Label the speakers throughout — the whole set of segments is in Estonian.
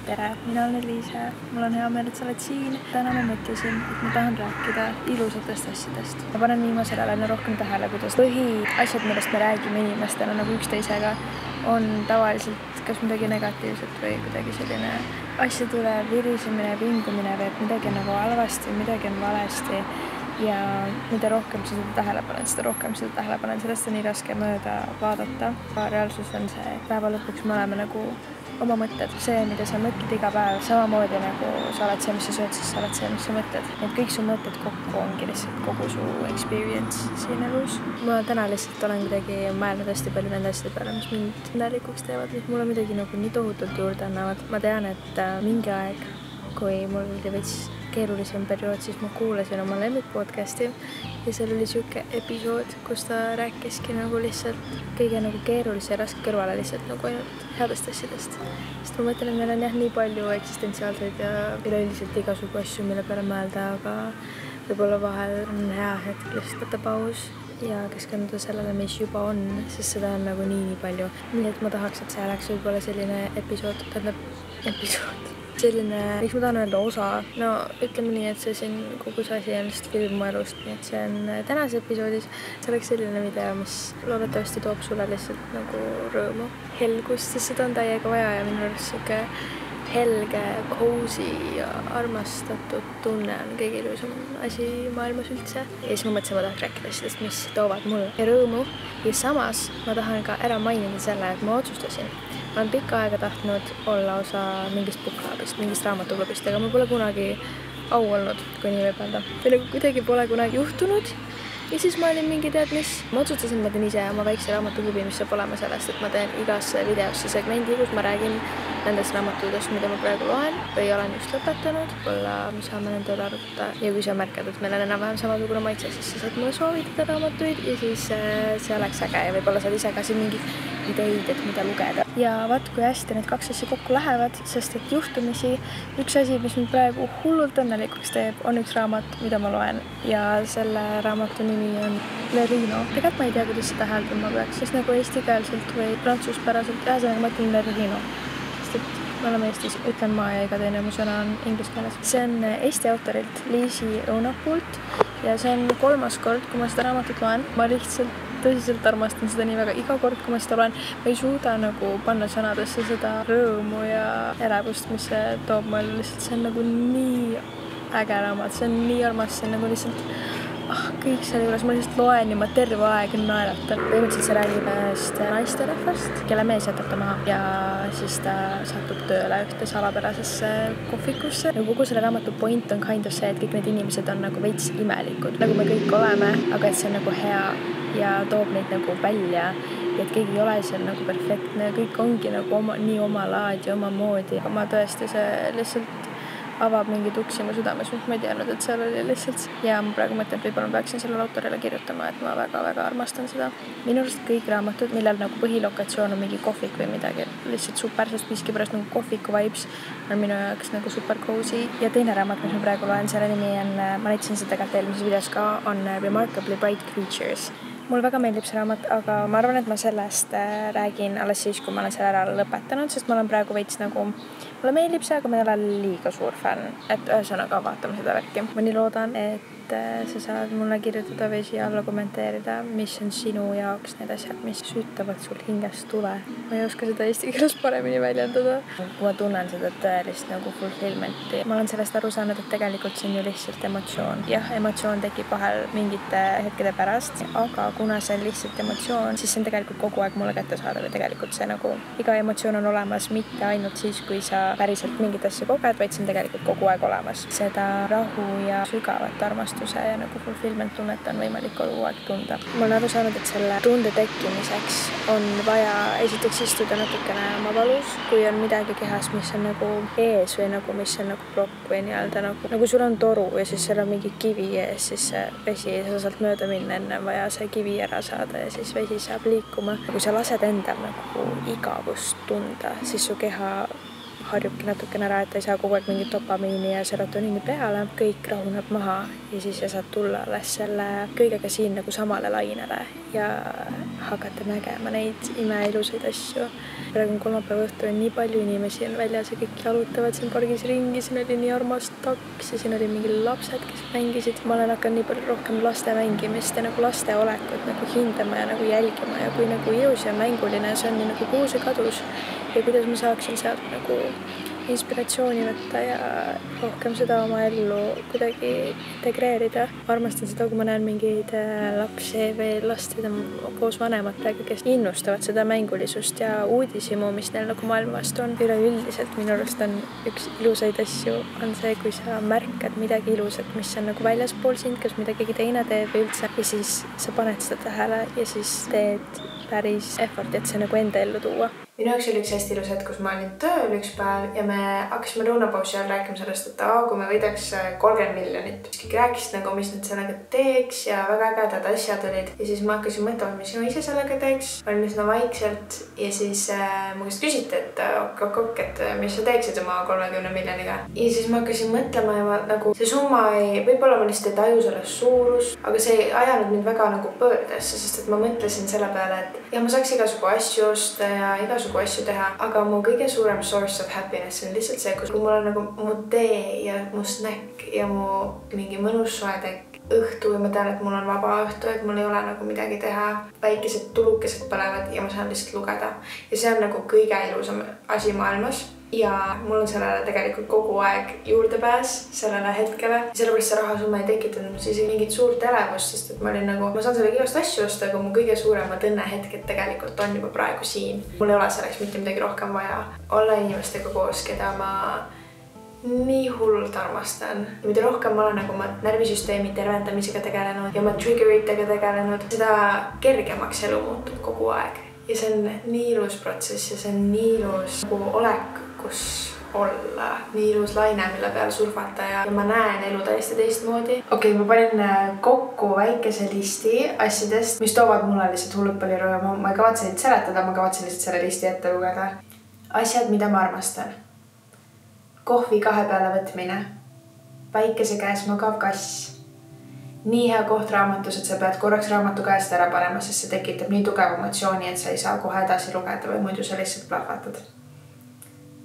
Speaker 1: Tere, mina olen Liisa. Mul on hea meel, et sa oled siin. Täna ma mõtlesin, et ma tahan rääkida ilusatest asjadest. Ma panen viimasel ajal aina rohkem tähele, kuidas põhiasjad, millest me räägime inimestena nagu üksteisega, on tavaliselt kas midagi negatiivset või kuidagi selline asjade üle virisemine, vingumine või et midagi on nagu halvasti, midagi on valesti. Ja mida rohkem sa seda tähele paned, seda rohkem seda tähele paned, sellest on nii raske mööda vaadata. Reaalsus on see, et päeva lõpuks me oleme nagu oma mõtted, see, mida sa mõtled iga päev, samamoodi nagu sa oled see, mis sa sööd, siis sa oled see, mis sa mõtled. Et kõik su mõtted kokku ongi lihtsalt kogu su experience siin elus. Ma täna lihtsalt olen kuidagi mõelnud hästi palju nende asjade peale, mis mind õnnelikuks teevad, mis mulle midagi nagu nii tohutult juurde annavad. Ma tean, et mingi aeg, kui mul oli veits keerulisem periood, siis ma kuulasin oma lemmikpodcasti ja seal oli siuke episood, kus ta rääkiski nagu lihtsalt kõige nagu keerulise ja raske kõrvale lihtsalt nagu ainult headest asjadest. Sest ma mõtlen, et meil on jah nii palju eksistentsiaalseid ja üleüldiselt igasugu asju, mille peale mõelda, aga võib-olla vahel on hea hetk lihtsalt võtta paus ja keskenduda sellele, mis juba on, sest seda on nagu nii palju. Nii et ma tahaks, et see oleks võib-olla selline episood, selline, miks ma tahan öelda osa, no ütleme nii, et see siin kogu see asi on lihtsalt film mu elust, nii et see on tänases episoodis, see oleks selline video, mis loodetavasti toob sulle lihtsalt nagu rõõmu, helgust, sest seda on täiega vaja ja minu arust siuke helge, cozy ja armastatud tunne on kõige ilusam asi maailmas üldse. Ja siis ma mõtlesin, ma tahaks rääkida asjadest, mis toovad mulle rõõmu ja samas ma tahan ka ära mainida selle, et ma otsustasin. Ma olen pikka aega tahtnud olla osa mingist bookclubist, mingist raamatuklubist, aga ma pole kunagi au olnud, kui nii võib öelda. Või nagu kuidagi pole kunagi juhtunud. Ja siis ma olin mingi tead mis. Ma otsustasin, ma teen ise oma väikse raamatuklubi, mis saab olema sellest, et ma teen igasse videosse segmendi, kus ma räägin nendest raamatutest, mida ma praegu loen või olen just lõpetanud. Võib-olla me saame nende üle arutada. Ja kui sa märkad, et meil on enam-vähem samasugune maitse, siis sa saad mulle soovitada raamatuid ja siis see oleks äge ja võib-olla saad ise ka siin mingid ideid, et mida lugeda. Ja vaat, kui hästi need kaks asja kokku lähevad, sest et juhtumisi üks asi, mis mind praegu hullult õnnelikuks teeb, on üks raamat, mida ma loen ja selle raamatu nimi on Le Rhino. Tegelikult ma ei tea, kuidas seda hääldama peaks, sest nagu eestikeelselt või prantsuspäraselt ühesõnaga ma ütlen Le Rhino. Sest et me oleme Eestis, ütlen ma ja iga teine mu sõna on inglise keeles. See on Eesti autorilt Liisi Õunapuult ja see on 3. kord, kui ma seda raamatut loen. Ma lihtsalt tõsiselt armastan seda nii väga. Iga kord, kui ma seda loen, ma ei suuda nagu panna sõnadesse seda rõõmu ja elevust, mis see toob mulle. Lihtsalt see on nagu nii äge raamat, see on nii armas, see on nagu lihtsalt kõik selle juures, ma lihtsalt loen ja ma terve aeg naeratan. Põhimõtteliselt see räägib ühest naisterahvast, kelle mees jätab ta maha ja siis ta satub tööle ühte salapärasesse kohvikusse. Kogu selle raamatu point on kind of see, et kõik need inimesed on nagu veits imelikud, nagu me kõik oleme, aga et see on nagu hea ja toob neid nagu välja ja et keegi ei ole seal nagu perfektne ja kõik ongi nagu nii oma laadi, oma moodi. Ma tõesti see lihtsalt avab mingid uksi mu südames, mis ma ei teadnud, et seal oli lihtsalt. Ja ma praegu mõtlen, et võib-olla ma peaksin sellele autorile kirjutama, et ma väga-väga armastan seda. Minu arust kõik raamatud, millel nagu põhilokatsioon on mingi kohvik või midagi, lihtsalt super, sest miskipärast nagu kohviku vibes on minu jaoks nagu super cozy. Ja teine raamat, mis ma praegu loen, selle nimi on, ma näitasin seda tegelikult eelmises videos ka, on Remarkably Bright Creatures. Mul väga meeldib see raamat, aga ma arvan, et ma sellest räägin alles siis, kui ma olen selle ära lõpetanud, sest ma olen praegu veits nagu, mulle meeldib see, aga ma ei ole liiga suur fänn, et ühesõnaga vaatame seda värki. Ma nii loodan, et sa saad mulle kirjutada või siia alla kommenteerida, mis on sinu jaoks need asjad, mis sütavad sul hingest tule. Ma ei oska seda eesti keeles paremini väljendada. Kui ma tunnen seda tõelist nagu fulfillmenti. Ma olen sellest aru saanud, et tegelikult see on ju lihtsalt emotsioon. Jah, emotsioon tekib vahel mingite hetkede pärast, aga kuna see on lihtsalt emotsioon, siis see on tegelikult kogu aeg mulle kätte saada või tegelikult see nagu iga emotsioon on olemas, mitte ainult siis, kui sa päriselt mingit asja koged, vaid see on tegelikult kogu aeg olemas. Seda rahu ja sügavat armastust õnnestuse ja nagu fulfillment tunnet on võimalik kogu aeg tunda. Ma olen aru saanud, et selle tunde tekkimiseks on vaja esiteks istuda natukene oma valus, kui on midagi kehas, mis on nagu ees või nagu mis on nagu plokk või nii-öelda nagu sul on toru ja siis seal on mingi kivi ees, siis see vesi ei saa sealt mööda minna, enne on vaja see kivi ära saada ja siis vesi saab liikuma. Kui sa lased endal nagu igavust tunda, siis su keha harjubki natukene ära, et ei saa kogu aeg mingit dopamiini ja serotoniini peale, kõik rahuneb maha ja siis sa saad tulla alles selle kõigega siin nagu samale lainele ja hakata nägema neid imeilusaid asju. Praegu on kolmapäeva õhtu ja nii palju inimesi on väljas ja kõik jalutavad siin pargis ringi, siin oli nii armas taks ja siin oli mingi lapsed, kes mängisid. Ma olen hakanud nii palju rohkem laste mängimist ja nagu laste olekut nagu hindama ja nagu jälgima ja kui nagu ilus ja mänguline see on nii nagu kuhu see kadus ja kuidas ma saaksin sealt nagu inspiratsiooni võtta ja rohkem seda oma ellu kuidagi integreerida. Ma armastan seda, kui ma näen mingeid lapsi või lastid koos vanematega, kes innustavad seda mängulisust ja uudishimu, mis neil nagu maailma vastu on. Üleüldiselt minu arust on üks ilusaid asju on see, kui sa märkad midagi ilusat, mis on nagu väljaspool sind, kas midagi teine teeb või üldse ja siis sa paned seda tähele ja siis teed päris efforti, et see nagu enda ellu tuua. Minu jaoks oli üks hästi ilus hetk, kus ma olin tööl üks päev ja me hakkasime lõunapausi ajal rääkima sellest, et kui me võidaks 30 miljonit. Kõik rääkisid nagu, mis nad sellega teeks ja väga ägedad asjad olid. Ja siis ma hakkasin mõtlema, mis ma ise sellega teeks. Olin üsna vaikselt ja siis mu käest küsiti, et et mis sa teeksid oma 30 miljoniga. Ja siis ma hakkasin mõtlema ja nagu see summa võib-olla ma lihtsalt ei taju sellest suurust, aga see ei ajanud mind väga nagu pöördesse, sest et ma mõtlesin selle peale, et ja ma saaks igasugu asju osta ja igasugu asju teha, aga mu kõige suurem source of happiness on lihtsalt see, kui mul on nagu mu tee ja mu snack ja mu mingi mõnus soetekk õhtu ja ma tean, et mul on vaba õhtu, et mul ei ole nagu midagi teha. Väikesed tulukesed põlevad ja ma saan lihtsalt lugeda. Ja see on nagu kõige ilusam asi maailmas. Ja mul on sellele tegelikult kogu aeg juurdepääs sellele hetkele. Sellepärast see rahasumma ei tekitanud siis mingit suurt elevust, sest et ma olin nagu, ma saan selle igast asju osta, aga mu kõige suuremad õnnehetked tegelikult on juba praegu siin. Mul ei ole selleks mitte midagi rohkem vaja. Olla inimestega koos, keda ma nii hullult armastan. Ja mida rohkem ma olen nagu oma närvisüsteemi tervendamisega tegelenud ja oma triggeritega tegelenud, seda kergemaks elu muutub kogu aeg. Ja see on nii ilus protsess ja see on nii ilus olek, kus olla, nii ilus laine, mille peal surfata ja ma näen elu täiesti teistmoodi. Okei, ma panin kokku väikese listi asjadest, mis toovad mulle lihtsalt hullult palju rõõmu. Ma ei kavatse neid seletada, ma kavatsen lihtsalt selle listi ette lugeda. Asjad, mida ma armastan. Kohvi 2 peale võtmine. Päikese käes magav kass. Nii hea koht raamatus, et sa pead korraks raamatu käest ära panema, sest see tekitab nii tugev emotsiooni, et sa ei saa kohe edasi lugeda või muidu sa lihtsalt plahvatad.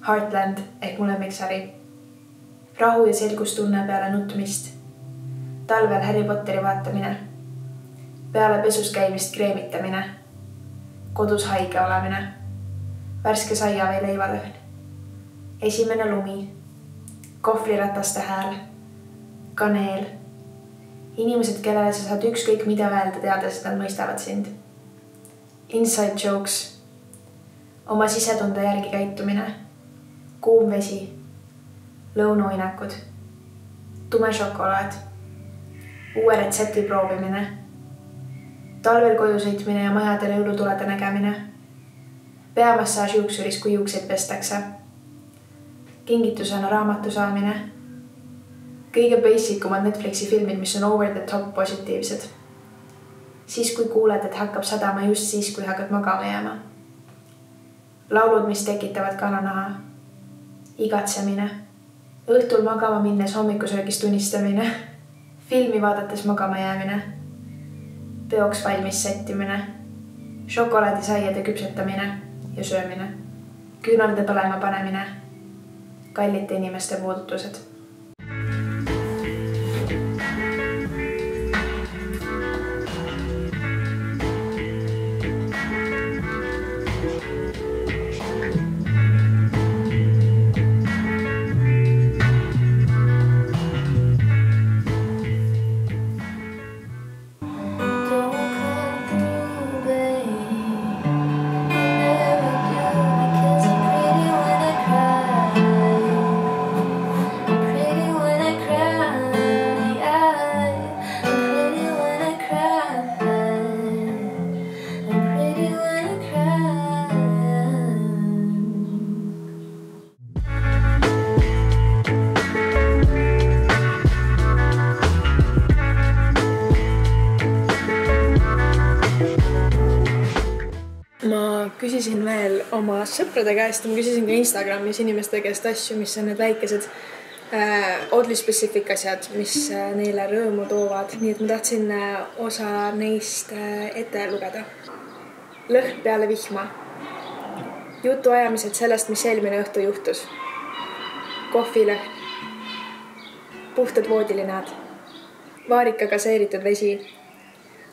Speaker 1: Heartland ehk mu lemmiksari. Rahu ja selgustunne peale nutmist. Talvel Harry Potteri vaatamine. Peale pesus käimist kreemitamine. Kodus haige olemine. Värske saia või leivalõhn. Esimene lumi. Kohvrirataste hääl. Kaneel. Inimesed, kellele sa saad ükskõik mida öelda, teades, et nad mõistavad sind. Inside jokes. Oma sisetunde järgi käitumine. Kuum vesi. Lõunuinakud. Tume šokolaad. Uue retsepti proovimine. Talvel koju sõitmine ja majadel jõulutulede nägemine. Peamassaaž juuksuris, kui juukseid pestakse. Kingitusena raamatu saamine. Kõige basicumad Netflixi filmid, mis on over the top positiivsed. Siis, kui kuuled, et hakkab sadama just siis, kui hakkad magama jääma. Laulud, mis tekitavad kananaha. Igatsemine. Õhtul magama minnes hommikusöögis tunnistamine. Filmi vaadates magama jäämine. Peoks valmis sättimine. Šokolaadisaiade küpsetamine ja söömine. Küünalde põlema panemine. Kallite inimeste puudutused. küsisin veel oma sõprade käest ja ma küsisin ka Instagramis inimeste käest asju, mis on need väikesed oddly specific asjad, mis neile rõõmu toovad. Nii et ma tahtsin osa neist ette lugeda. Lõhn peale vihma. Jutuajamised sellest, mis eelmine õhtu juhtus. Kohvilõhn. Puhtad voodilinad. Vaarika gaseeritud vesi.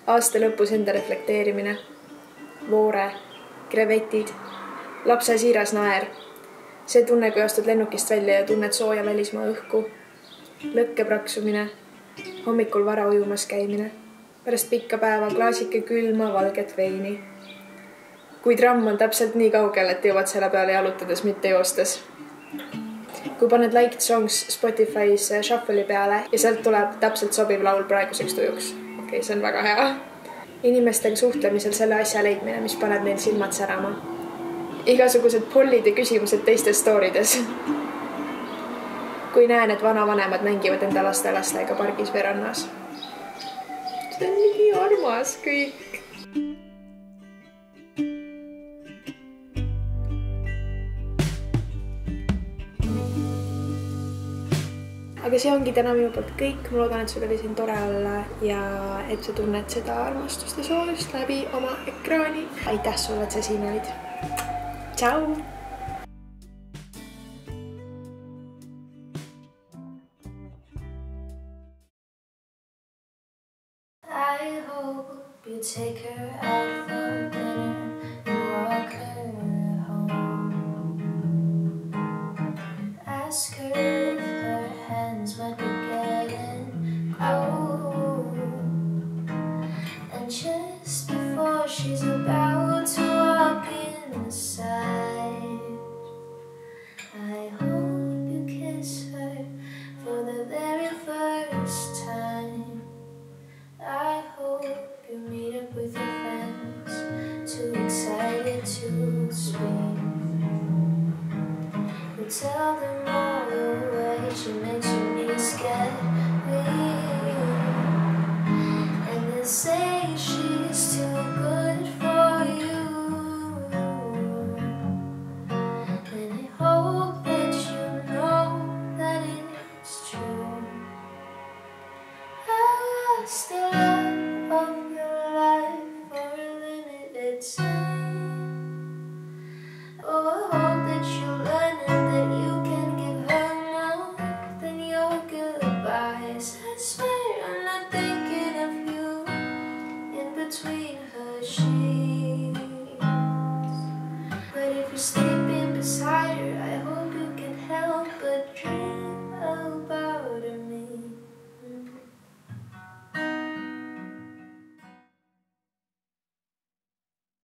Speaker 1: Aasta lõpus enda reflekteerimine. Voore. Krevetid. Lapse siiras naer. See tunne, kui astud lennukist välja ja tunned sooja välismaa õhku. Lõkke praksumine. Hommikul vara ujumas käimine. Pärast pikka päeva klaasike külma valget veini. Kui tramm on täpselt nii kaugel, et jõuad selle peale jalutades, mitte joostes. Kui paned liked songs Spotify's shuffle'i peale ja sealt tuleb täpselt sobiv laul praeguseks tujuks. Okei, see on väga hea. Inimestega suhtlemisel selle asja leidmine, mis paneb neil silmad särama. Igasugused pollid ja küsimused teistes stoorides. Kui näen, et vanavanemad mängivad enda lastega pargis või rannas. See on nii armas kõik. Aga see ongi täna minu poolt kõik. Ma loodan, et sul oli siin tore olla ja et sa tunned seda armastust ja soojust läbi oma ekraani. Aitäh sulle, et sa siin olid. Ciao! I hope you take her out for dinner and walk her home. Ask her if her hands might be getting cold. And just before she's about to walk inside, I hope you kiss her for the very first time. I hope you meet up with your friends, too excited to speak. You tell them all the way she makes your knees get weak, and they say she's too good for you. And I hope that you know that it's true. I was the love of your life for a limited time. Oh, I hope that you learn and that you can give her more than your goodbyes. I swear I'm not thinking of you in between her sheets. But if you stay